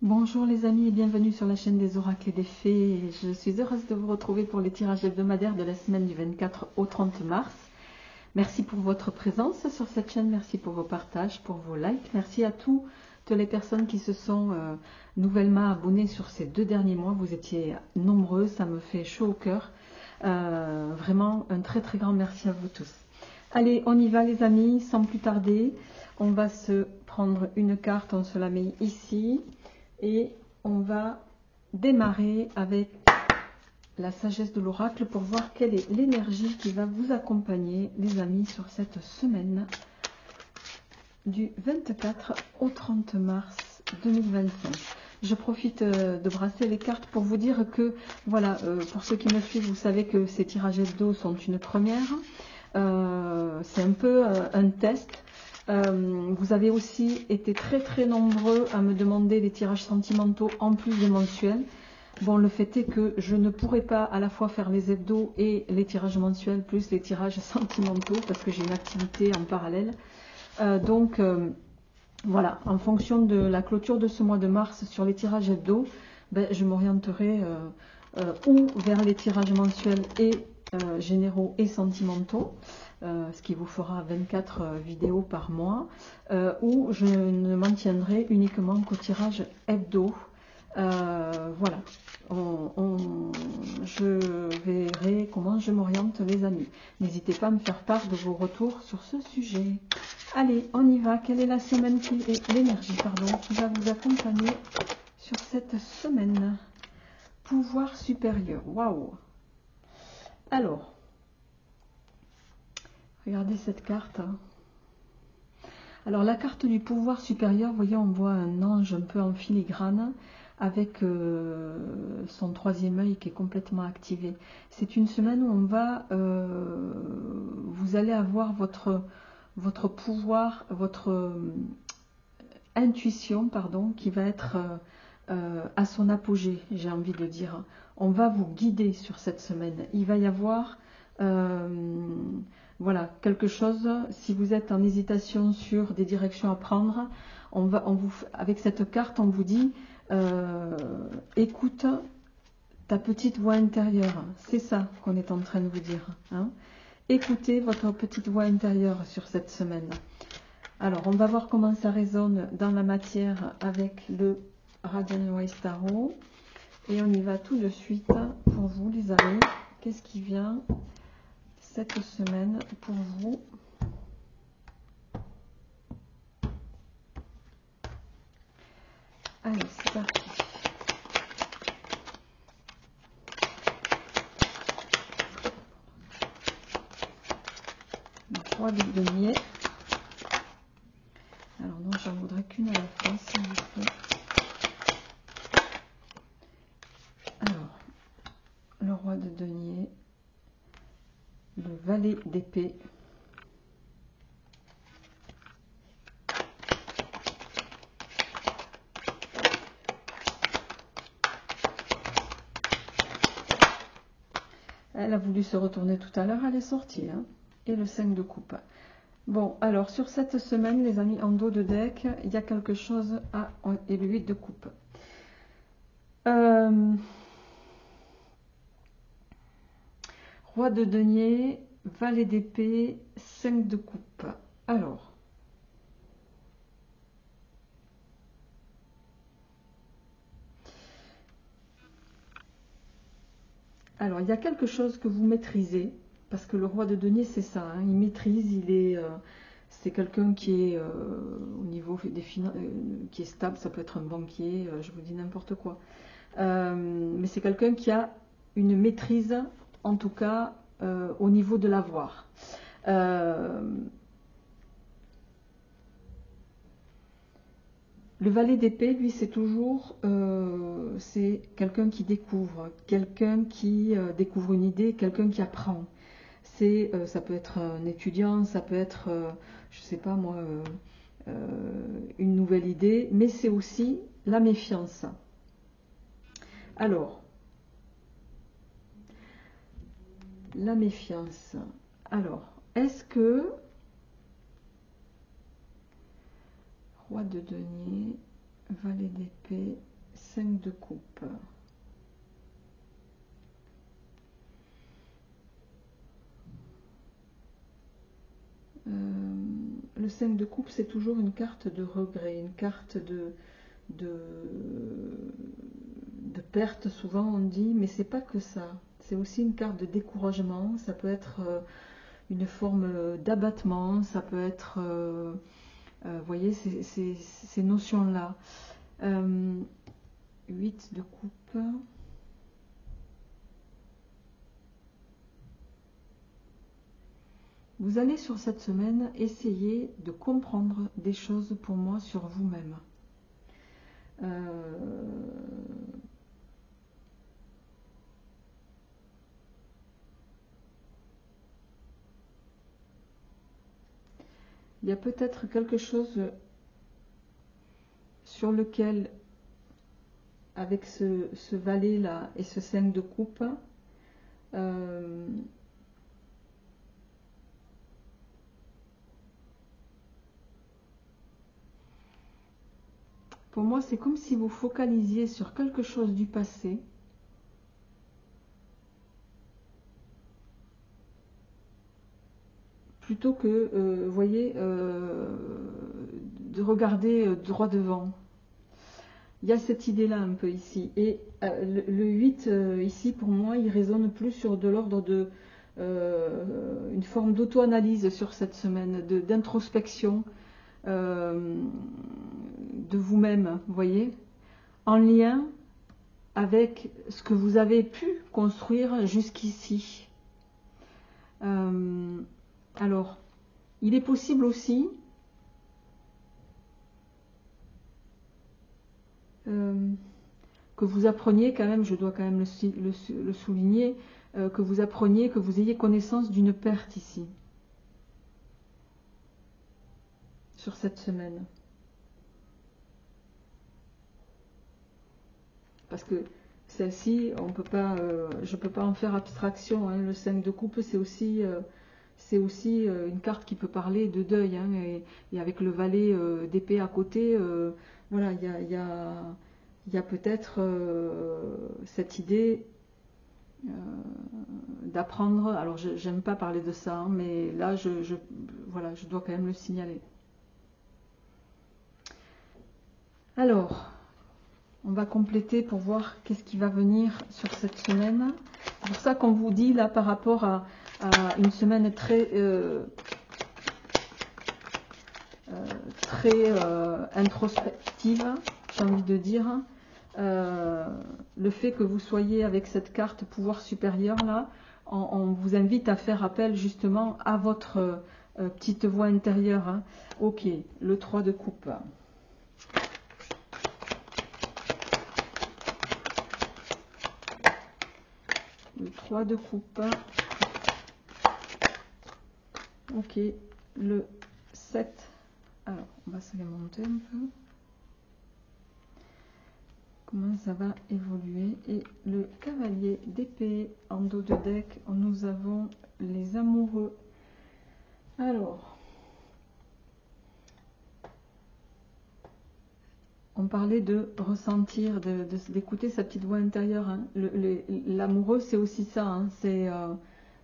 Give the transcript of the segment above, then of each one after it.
Bonjour les amis et bienvenue sur la chaîne des oracles et des fées. Je suis heureuse de vous retrouver pour les tirages hebdomadaires de la semaine du 24 au 30 mars. Merci pour votre présence sur cette chaîne, merci pour vos partages, pour vos likes. Merci à toutes les personnes qui se sont nouvellement abonnées sur ces 2 derniers mois. Vous étiez nombreux, ça me fait chaud au cœur. Vraiment un très très grand merci à vous tous. Allez, on y va les amis, sans plus tarder. On va se prendre une carte, on se la met ici. Et on va démarrer avec la sagesse de l'oracle pour voir quelle est l'énergie qui va vous accompagner, les amis, sur cette semaine du 24 au 30 mars 2025. Je profite de brasser les cartes pour vous dire que, voilà, pour ceux qui me suivent, vous savez que ces tirages hebdo sont une première. C'est un peu un test. Vous avez aussi été très très nombreux à me demander les tirages sentimentaux en plus des mensuels. Bon, le fait est que je ne pourrai pas à la fois faire les hebdos et les tirages mensuels plus les tirages sentimentaux parce que j'ai une activité en parallèle. Voilà, en fonction de la clôture de ce mois de mars sur les tirages hebdos, je m'orienterai ou vers les tirages mensuels et généraux et sentimentaux, ce qui vous fera 24 vidéos par mois, ou je ne m'en tiendrai uniquement qu'au tirage hebdo. Voilà, je verrai comment je m'oriente les amis. N'hésitez pas à me faire part de vos retours sur ce sujet. Allez, on y va. Quelle est la semaine l'énergie qui va vous accompagner sur cette semaine? Pouvoir supérieur. Waouh! Alors, regardez cette carte. Alors, la carte du pouvoir supérieur, vous voyez, on voit un ange un peu en filigrane avec son 3e œil qui est complètement activé. C'est une semaine où on va, vous allez avoir votre pouvoir, votre intuition, pardon, qui va être à son apogée, j'ai envie de dire. On va vous guider sur cette semaine. Il va y avoir voilà, quelque chose, si vous êtes en hésitation sur des directions à prendre, avec cette carte, on vous dit écoute ta petite voix intérieure. C'est ça qu'on est en train de vous dire. Hein. Écoutez votre petite voix intérieure sur cette semaine. Alors, on va voir comment ça résonne dans la matière avec le Radiant Wise Tarot. Et on y va tout de suite pour vous, les amis. Qu'est-ce qui vient cette semaine pour vous? Allez, c'est parti. Le roi de denier. Alors non, j'en voudrais qu'une à la fois, s'il vous plaît. Alors, le roi de denier, le valet d'épée, elle a voulu se retourner tout à l'heure, elle est sortie, hein, et le 5 de coupe. Bon, alors sur cette semaine, les amis, en dos de deck, il y a quelque chose à... et le 8 de coupe. Roi de denier, valet d'épée, 5 de coupe. Alors, il y a quelque chose que vous maîtrisez, parce que le roi de denier, c'est ça, hein, il maîtrise, c'est quelqu'un qui est au niveau des finances, qui est stable, ça peut être un banquier, je vous dis n'importe quoi. Mais c'est quelqu'un qui a une maîtrise, en tout cas, au niveau de l'avoir. Le valet d'épée, lui, c'est toujours c'est quelqu'un qui découvre une idée, quelqu'un qui apprend. Ça peut être un étudiant, ça peut être, je sais pas moi, une nouvelle idée, mais c'est aussi la méfiance. Alors, la méfiance. Alors, est-ce que... Roi de denier... Valet d'épée, 5 de coupe. Le 5 de coupe, c'est toujours une carte de regret, une carte de perte, souvent on dit, mais c'est pas que ça. C'est aussi une carte de découragement, ça peut être une forme d'abattement, ça peut être, vous voyez, ces notions-là. 8 de coupe. Vous allez sur cette semaine essayer de comprendre des choses pour moi sur vous-même. Il y a peut-être quelque chose sur lequel, avec ce valet-là et ce 5 de coupe, pour moi, c'est comme si vous focalisiez sur quelque chose du passé plutôt que, vous voyez, de regarder droit devant. Il y a cette idée-là un peu ici. Et le 8, ici, pour moi, il résonne plus sur de l'ordre de une forme d'auto-analyse sur cette semaine, d'introspection de vous-même, vous voyez, en lien avec ce que vous avez pu construire jusqu'ici. Alors, il est possible aussi que vous appreniez quand même, je dois quand même le souligner, que vous appreniez, que vous ayez connaissance d'une perte ici, sur cette semaine. Parce que celle-ci, on peut pas, je ne peux pas en faire abstraction, hein. Le 5 de coupe, c'est aussi une carte qui peut parler de deuil, hein, et avec le valet d'épée à côté, voilà, il y a peut-être cette idée d'apprendre. Alors, j'aime pas parler de ça, hein, mais là, voilà, je dois quand même le signaler. Alors, on va compléter pour voir qu'est-ce qui va venir sur cette semaine. C'est pour ça qu'on vous dit là par rapport à une semaine très introspective, j'ai envie de dire. Le fait que vous soyez avec cette carte pouvoir supérieur là, on vous invite à faire appel justement à votre petite voix intérieure, hein. Ok, le 3 de coupe. Le 3 de coupe. Ok, le 7. Alors, on va se les monter un peu. Comment ça va évoluer. Et le cavalier d'épée en dos de deck, nous avons les amoureux. Alors, on parlait de ressentir, d'écouter sa petite voix intérieure, hein. L'amoureux, c'est aussi ça, hein.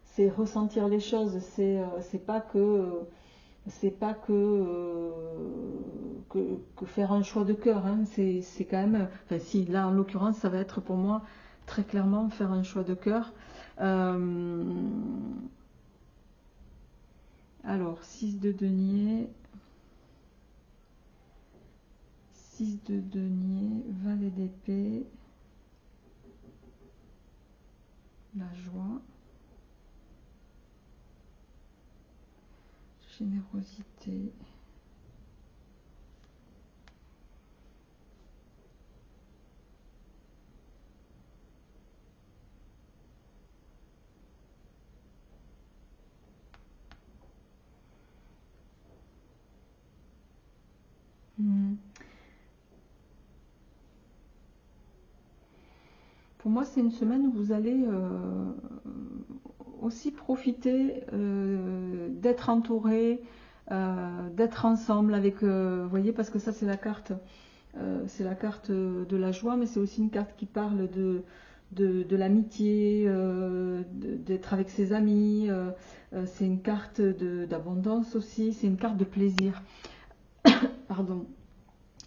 C'est ressentir les choses. C'est pas que faire un choix de cœur, hein. C'est quand même, enfin si, là en l'occurrence, ça va être pour moi très clairement faire un choix de cœur. Alors, 6 de denier. 6 de denier, valet d'épée, la joie, générosité, Pour moi, c'est une semaine où vous allez aussi profiter d'être entouré, d'être ensemble avec, vous voyez, parce que ça c'est la carte c'est la carte de la joie, mais c'est aussi une carte qui parle de l'amitié, d'être avec ses amis. C'est une carte d'abondance aussi, c'est une carte de plaisir. Pardon.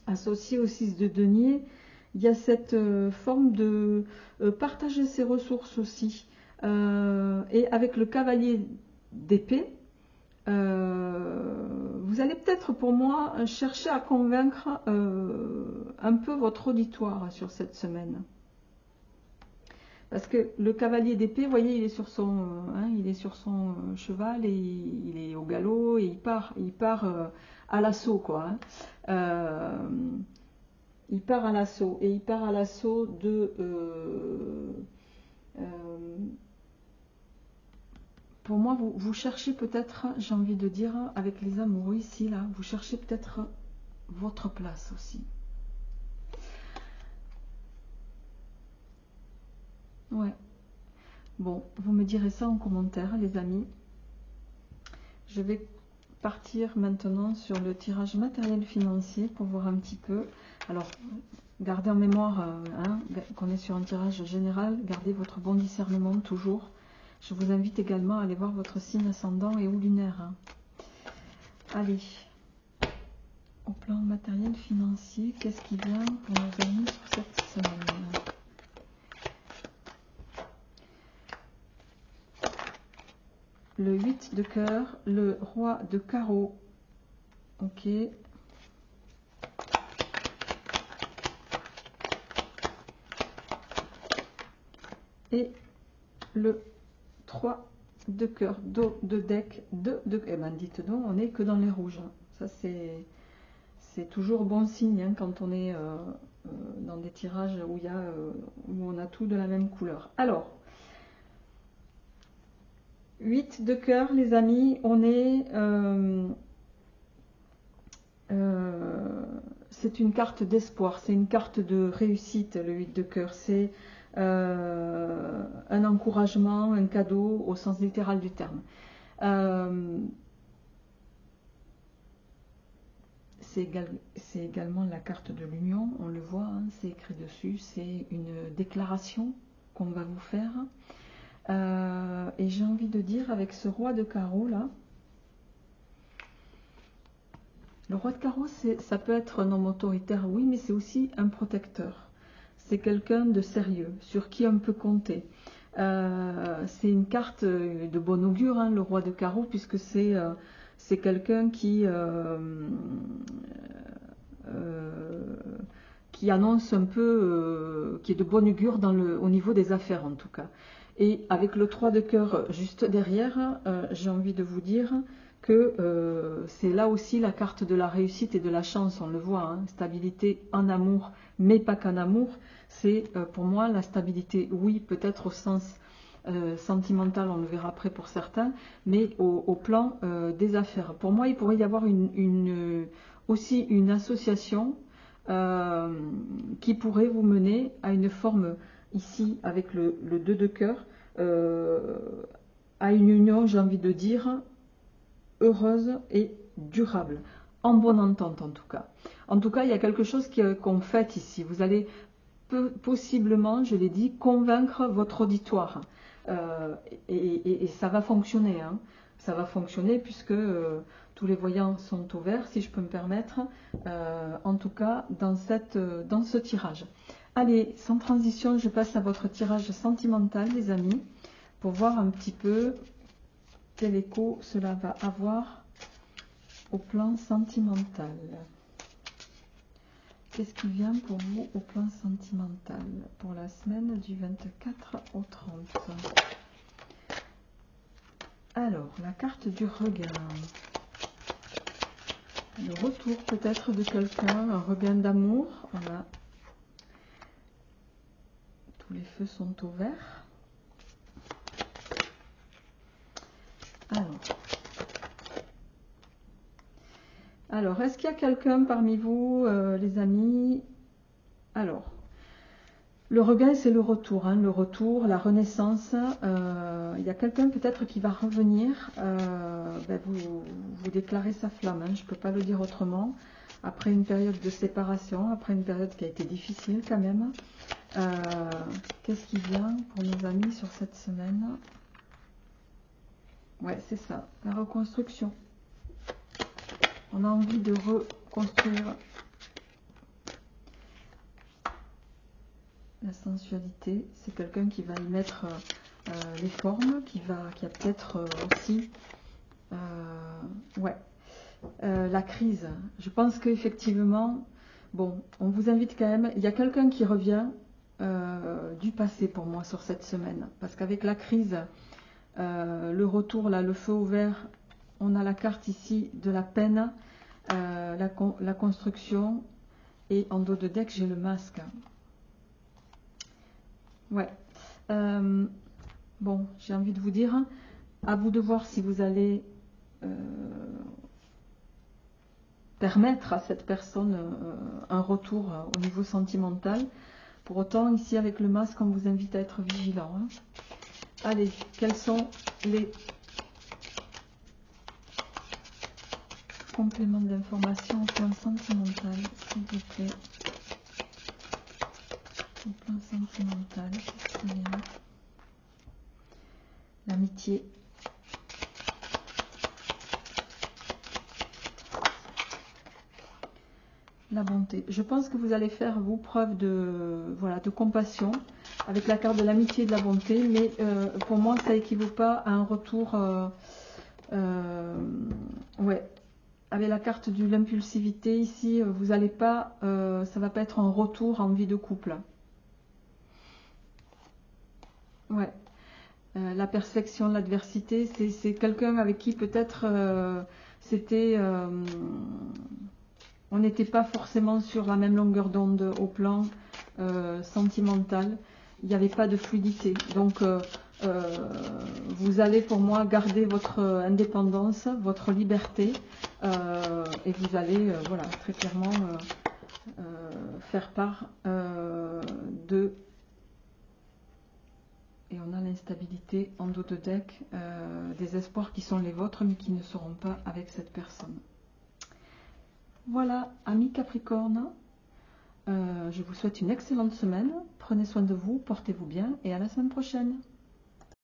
Associée au 6 de denier, il y a cette forme de partager ses ressources aussi. Et avec le cavalier d'épée, vous allez peut-être, pour moi, chercher à convaincre un peu votre auditoire sur cette semaine. Parce que le cavalier d'épée, vous voyez, il est sur son cheval et il est au galop et il part à l'assaut, quoi. Il part à l'assaut et il part à l'assaut de pour moi, vous cherchez peut-être, j'ai envie de dire, avec les amoureux ici, là, vous cherchez peut-être votre place aussi. Ouais. Bon, vous me direz ça en commentaire, les amis. Je vais partir maintenant sur le tirage matériel financier pour voir un petit peu. Alors, gardez en mémoire qu'on est sur un tirage général. Gardez votre bon discernement toujours. Je vous invite également à aller voir votre signe ascendant et ou lunaire. Allez, au plan matériel financier, qu'est-ce qui vient pour nos amis sur cette semaine? Le 8 de cœur, le roi de carreau. Ok. Et le 3 de cœur, dos de deck, eh ben dites donc, on n'est que dans les rouges. Ça c'est toujours bon signe quand on est dans des tirages où on a tout de la même couleur. Alors, 8 de cœur, les amis, on est... c'est une carte d'espoir, c'est une carte de réussite, le 8 de cœur. C'est un encouragement, un cadeau au sens littéral du terme. C'est également la carte de l'union, on le voit, c'est écrit dessus, c'est une déclaration qu'on va vous faire. Et j'ai envie de dire, avec ce roi de carreau là, le roi de carreau, ça peut être un homme autoritaire, oui, mais c'est aussi un protecteur. C'est quelqu'un de sérieux, sur qui on peut compter. C'est une carte de bon augure, le roi de carreau, puisque c'est quelqu'un qui annonce un peu, qui est de bon augure au niveau des affaires en tout cas. Et avec le 3 de cœur juste derrière, j'ai envie de vous dire que c'est là aussi la carte de la réussite et de la chance, on le voit, stabilité en amour, mais pas qu'en amour. C'est pour moi la stabilité, oui, peut-être au sens sentimental, on le verra après pour certains, mais au plan des affaires. Pour moi, il pourrait y avoir aussi une association qui pourrait vous mener à une forme, ici, avec le 2 de cœur, à une union, j'ai envie de dire, heureuse et durable, en bonne entente en tout cas. En tout cas, il y a quelque chose qu'on fait ici. Vous allez possiblement, je l'ai dit, convaincre votre auditoire. Et ça va fonctionner. Ça va fonctionner puisque tous les voyants sont au vert, si je peux me permettre, en tout cas dans ce tirage. Allez, sans transition, je passe à votre tirage sentimental, les amis, pour voir un petit peu quel écho cela va avoir au plan sentimental. Qu'est-ce qui vient pour vous au plan sentimental pour la semaine du 24 au 30? Alors, la carte du regain. Le retour peut-être de quelqu'un, un regain d'amour. Voilà. Tous les feux sont au vert. Alors, est-ce qu'il y a quelqu'un parmi vous, les amis? Alors, le regain, c'est le retour, le retour, la renaissance. Il y a quelqu'un peut-être qui va revenir. Vous déclarez sa flamme, je ne peux pas le dire autrement. après une période de séparation, après une période qui a été difficile quand même. Qu'est-ce qui vient pour nos amis sur cette semaine? Ouais, c'est ça, la reconstruction. On a envie de reconstruire la sensualité. C'est quelqu'un qui va y mettre les formes, qui a peut-être aussi la crise. Je pense qu'effectivement, bon, on vous invite quand même, il y a quelqu'un qui revient du passé pour moi sur cette semaine, parce qu'avec la crise, le retour là, le feu ouvert, on a la carte ici de la peine, la construction, et en dos de deck j'ai le masque. Ouais. Bon, j'ai envie de vous dire, à vous de voir si vous allez permettre à cette personne un retour au niveau sentimental. Pour autant, ici avec le masque, on vous invite à être vigilant. Hein. Allez, quels sont les compléments d'information au plan sentimental, s'il vous plaît? Au plan sentimental, c'est bien. L'amitié. La bonté. Je pense que vous allez faire, vous, preuve de, voilà, de compassion avec la carte de l'amitié et de la bonté, mais pour moi, ça n'équivaut pas à un retour, ouais, avec la carte de l'impulsivité, ici, vous n'allez pas, ça va pas être un retour en vie de couple. Ouais. La perfection, l'adversité, c'est quelqu'un avec qui peut-être c'était... on n'était pas forcément sur la même longueur d'onde au plan sentimental. Il n'y avait pas de fluidité. Donc, vous allez pour moi garder votre indépendance, votre liberté, et vous allez voilà, très clairement faire part de... Et on a l'instabilité en dos de deck, des espoirs qui sont les vôtres, mais qui ne seront pas avec cette personne. Voilà, amis Capricorne, je vous souhaite une excellente semaine. Prenez soin de vous, portez-vous bien et à la semaine prochaine.